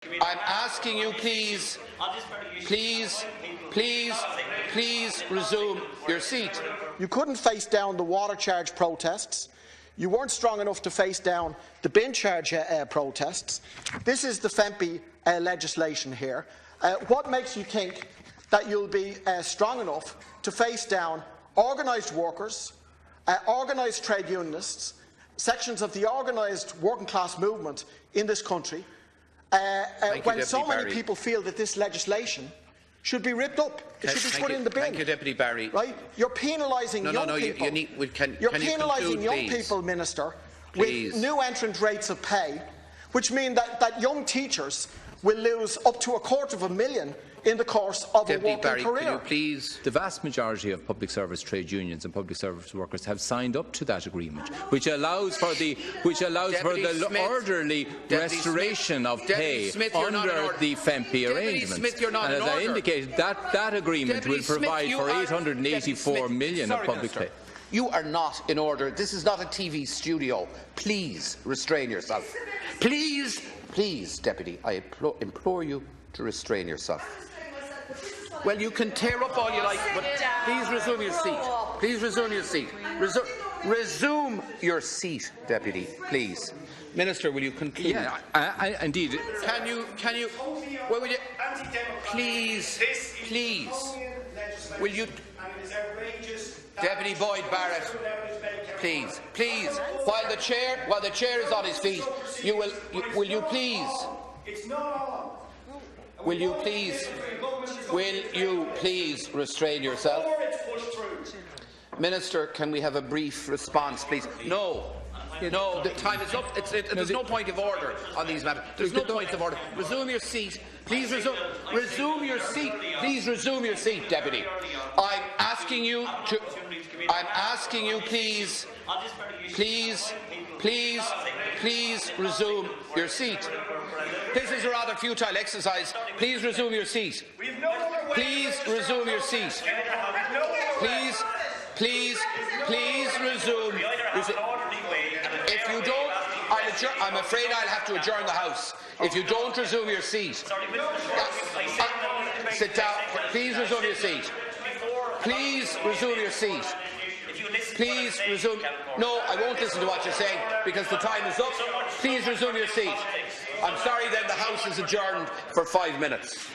I'm asking you, please resume your seat. You couldn't face down the water charge protests. You weren't strong enough to face down the bin charge protests. This is the Fempi legislation here. What makes you think that you'll be strong enough to face down organised workers, organised trade unionists, sections of the organised working class movement in this country, when so many people feel that this legislation should be ripped up? It should be put in the bin. Thank you, Deputy Barry. Right? You're penalising young people. You're penalising young people, Minister, with new entrant rates of pay, which mean that young teachers will lose up to $250,000 in the course of a working career. The vast majority of public service trade unions and public service workers have signed up to that agreement, which allows for the orderly restoration of pay under the Fempi arrangements. And as I indicated, that agreement will provide for $884 million of public pay. You are not in order. This is not a TV studio. Please restrain yourself. Please, Deputy, I implore you to restrain yourself. Well, you can tear up all you like, but please resume your seat. Please resume your seat. Resume your seat, Deputy, please. Minister, will you conclude? Yeah, indeed. Can you? Well, will you? Please. Will you? Deputy Boyd Barrett, please. While the chair is on his feet, will you please? Will you please restrain yourself? Minister, can we have a brief response, please? No, the time is up. There's no point of order on these matters. There's no point of order. Resume your seat. Please resume your seat. Please resume your seat, Deputy. I'm asking you, please resume your seat. This is a rather futile exercise. Please resume your seat. Please resume your seat. Please resume. If you don't, I'm afraid I'll have to adjourn the House. If you don't resume your seat, sit down. Please resume your seat. Please resume your seat. Please resume. No, I won't listen to what you're saying because the time is up. Please resume your seat. I'm sorry then the House is adjourned for 5 minutes.